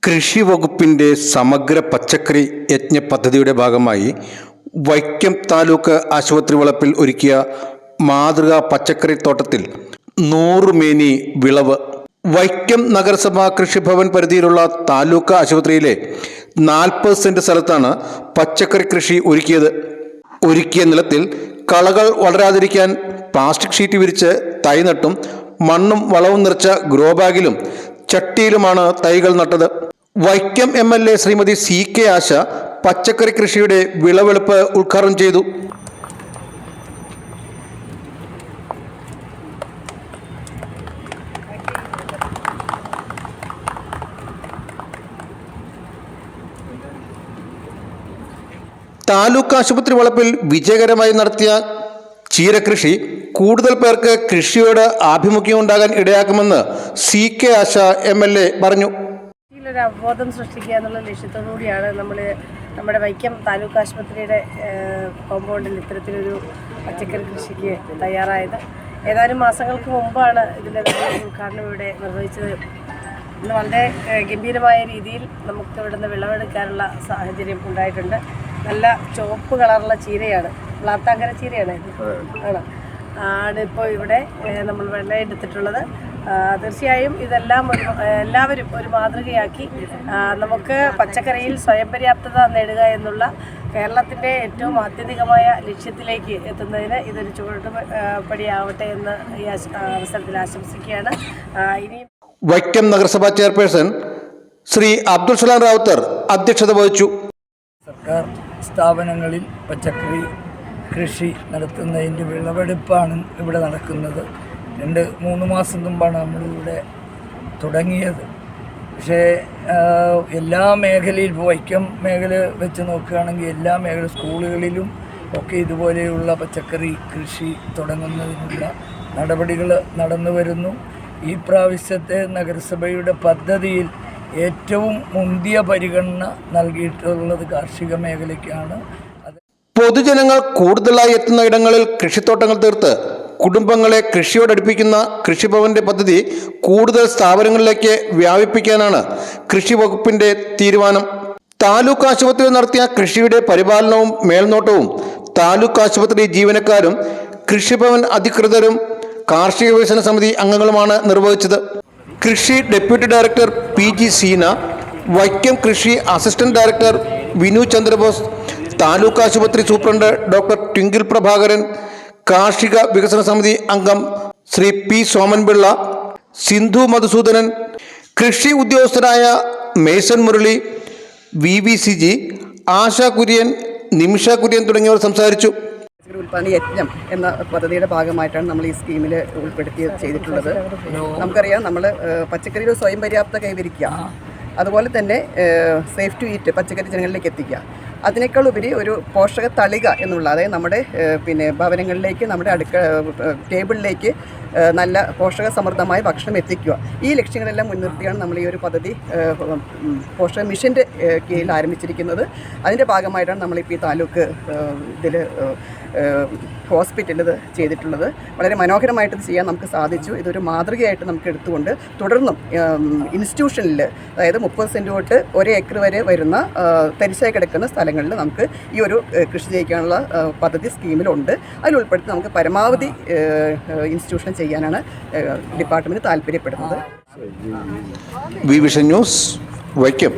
കൃഷി വകുപ്പിൻ്റെ സമഗ്ര പച്ചക്കറി യജ്ഞ പദ്ധതിയുടെ ഭാഗമായി വൈക്കം താലൂക്ക് ആശുപത്രി വളപ്പിൽ ഒരുക്കിയ മാതൃകാ പച്ചക്കറിത്തോട്ടത്തിൽ 100 മേനി വിളവ്. വൈക്കം നഗരസഭാ കൃഷിഭവൻ പരിധിയിലുള്ള താലൂക്ക് ആശുപത്രിയിലെ 40 സെന്റ് സ്ഥലത്താണ് പച്ചക്കറി കൃഷി ഒരുക്കിയത്. ഒരുക്കിയ നിലത്തിൽ കളകൾ വളരാതിരിക്കാൻ പ്ലാസ്റ്റിക് ഷീറ്റ് വിരിച്ച് തൈ നട്ടും മണ്ണും വളവും നിറച്ച ഗ്രോ ബാഗിലും ചട്ടിയിലുമാണ് തൈകൾ നട്ടത്. വൈക്കം MLA ശ്രീമതി CK ആശ പച്ചക്കറി കൃഷിയുടെ വിളവെടുപ്പ് ഉദ്ഘാടനം ചെയ്തു. താലൂക്ക് ആശുപത്രി വളപ്പിൽ വിജയകരമായി നടത്തിയ ചീരകൃഷി കൂടുതൽ പേർക്ക് കൃഷിയോട് ആഭിമുഖ്യം ഉണ്ടാകാൻ ഇടയാക്കുമെന്ന് CK ആശ MLA പറഞ്ഞു. ഒരു അവബോധം സൃഷ്ടിക്കുക എന്നുള്ള ലക്ഷ്യത്തോടു കൂടിയാണ് നമ്മുടെ വൈക്കം താലൂക്ക് ആശുപത്രിയുടെ കോമ്പൗണ്ടിൽ ഇത്തരത്തിലൊരു പച്ചക്കറി കൃഷിക്ക് തയ്യാറായത്. ഏതാനും മാസങ്ങൾക്ക് മുമ്പാണ് ഇതിൻ്റെ ഉദ്ഘാടനം ഇവിടെ നിർവഹിച്ചത്. ഇന്ന് വളരെ ഗംഭീരമായ രീതിയിൽ നമുക്ക് ഇവിടുന്ന് വിളവെടുക്കാനുള്ള സാഹചര്യം ഉണ്ടായിട്ടുണ്ട്. നല്ല ചുവപ്പ് കളറുള്ള ചീരയാണ്, പ്ലാത്താങ്കര ചീരയാണ് ആണ് ഇപ്പോൾ ഇവിടെ നമ്മൾ വിളയെടുത്തിട്ടുള്ളത്. തീർച്ചയായും ഇതെല്ലാം എല്ലാവരും ഒരു മാതൃകയാക്കി നമുക്ക് പച്ചക്കറിയിൽ സ്വയം പര്യാപ്തത നേടുക എന്നുള്ള കേരളത്തിൻ്റെ ഏറ്റവും ആത്യന്തികമായ ലക്ഷ്യത്തിലേക്ക് എത്തുന്നതിന് ഇതൊരു ചുവടുപടിയാവട്ടെ എന്ന് ഈ അവസരത്തിൽ ആശംസിക്കുകയാണ്. ഇനിയും വൈക്കം നഗരസഭാ ചെയർപേഴ്സൺ ശ്രീ അബ്ദുൽ സലാം റാവുത്തർ അധ്യക്ഷത വഹിച്ചു. സർക്കാർ സ്ഥാപനങ്ങളിൽ പച്ചക്കറി കൃഷി നടത്തുന്നതിൻ്റെ വിളവെടുപ്പാണ് ഇവിടെ നടക്കുന്നത്. 2-3 മാസം മുമ്പാണ് നമ്മളിവിടെ തുടങ്ങിയത്. പക്ഷേ എല്ലാ മേഖലയിൽ വൈക്കം മേഖല വെച്ച് നോക്കുകയാണെങ്കിൽ എല്ലാ മേഖല സ്കൂളുകളിലും ഒക്കെ ഇതുപോലെയുള്ള പച്ചക്കറി കൃഷി തുടങ്ങുന്നതിനുള്ള നടപടികൾ നടന്നു വരുന്നു. ഈ പ്രാവശ്യത്തെ നഗരസഭയുടെ പദ്ധതിയിൽ ഏറ്റവും മുന്തിയ പരിഗണന നൽകിയിട്ടുള്ളത് കാർഷിക മേഖലയ്ക്കാണ്. പൊതുജനങ്ങൾ കൂടുതലായി എത്തുന്ന ഇടങ്ങളിൽ കൃഷിത്തോട്ടങ്ങൾ തീർത്ത് കുടുംബങ്ങളെ കൃഷിയോടടുപ്പിക്കുന്ന കൃഷിഭവന്റെ പദ്ധതി കൂടുതൽ സ്ഥാപനങ്ങളിലേക്ക് വ്യാപിപ്പിക്കാനാണ് കൃഷി വകുപ്പിന്റെ തീരുമാനം. താലൂക്ക് ആശുപത്രിയിൽ നടത്തിയ കൃഷിയുടെ പരിപാലനവും മേൽനോട്ടവും താലൂക്ക് ആശുപത്രി ജീവനക്കാരും കൃഷിഭവൻ അധികൃതരും കാർഷിക വികസന സമിതി അംഗങ്ങളുമാണ് നിർവഹിച്ചത്. കൃഷി deputy director PG Seena, Vaikom കൃഷി അസിസ്റ്റന്റ് ഡയറക്ടർ വിനു ചന്ദ്രബോസ്, താലൂക്ക് ആശുപത്രി സൂപ്രണ്ട് ഡോക്ടർ ട്വിങ്കിൾ പ്രഭാകരൻ, കാർഷിക വികസന സമിതി അംഗം ശ്രീ P സോമൻപിള്ള, സിന്ധു മധുസൂദനൻ, കൃഷി ഉദ്യോഗസ്ഥരായ മേസൺ മുരളി, VVCG, ആശ കുര്യൻ, നിമിഷ കുര്യൻ തുടങ്ങിയവർ സംസാരിച്ചു. ഉൽപ്പാദന യജ്ഞം എന്ന പദ്ധതിയുടെ ഭാഗമായിട്ടാണ് നമ്മൾ ഈ സ്കീമിൽ ചെയ്തിട്ടുള്ളത്. നമുക്കറിയാം, നമ്മൾ പച്ചക്കറിയുടെ സ്വയം പര്യാപ്തത കൈവരിക്കുക, അതുപോലെ തന്നെ സേഫ് ടു ഈറ്റ് പച്ചക്കറി ജനങ്ങളിലേക്ക് എത്തിക്കുക, അതിനേക്കാൾ ഉപരി ഒരു പോഷക തളിക എന്നുള്ള, അതായത് നമ്മുടെ ഭവനങ്ങളിലേക്ക്, നമ്മുടെ ടേബിളിലേക്ക് നല്ല പോഷക സമൃദ്ധമായ ഭക്ഷണം എത്തിക്കുക. ഈ ലക്ഷ്യങ്ങളെല്ലാം മുൻനിർത്തിയാണ് നമ്മൾ ഈ ഒരു പദ്ധതി പോഷക മിഷൻ്റെ കീഴിൽ ആരംഭിച്ചിരിക്കുന്നത്. അതിൻ്റെ ഭാഗമായിട്ടാണ് നമ്മളിപ്പോൾ ഈ താലൂക്ക് ഇതിൽ ഹോസ്പിറ്റലിൽ ഇത് ചെയ്തിട്ടുള്ളത്. വളരെ മനോഹരമായിട്ട് ഇത് ചെയ്യാൻ നമുക്ക് സാധിച്ചു. ഇതൊരു മാതൃകയായിട്ട് നമുക്ക് എടുത്തുകൊണ്ട് തുടർന്നും ഇൻസ്റ്റിറ്റ്യൂഷനിൽ, അതായത് 30 സെൻറ്റ് തൊട്ട് 1 ഏക്കർ വരെ വരുന്ന തരിശായി കിടക്കുന്ന സ്ഥലങ്ങളിൽ നമുക്ക് ഈ ഒരു കൃഷി ചെയ്യിക്കാനുള്ള പദ്ധതി സ്കീമിലുണ്ട്. അതിൽ ഉൾപ്പെടുത്തി നമുക്ക് പരമാവധി ഇൻസ്റ്റിറ്റ്യൂഷൻ ചെയ്യാനാണ് ഡിപ്പാർട്ട്മെൻറ്റ് താല്പര്യപ്പെടുന്നത്. Vision news, Vaikom.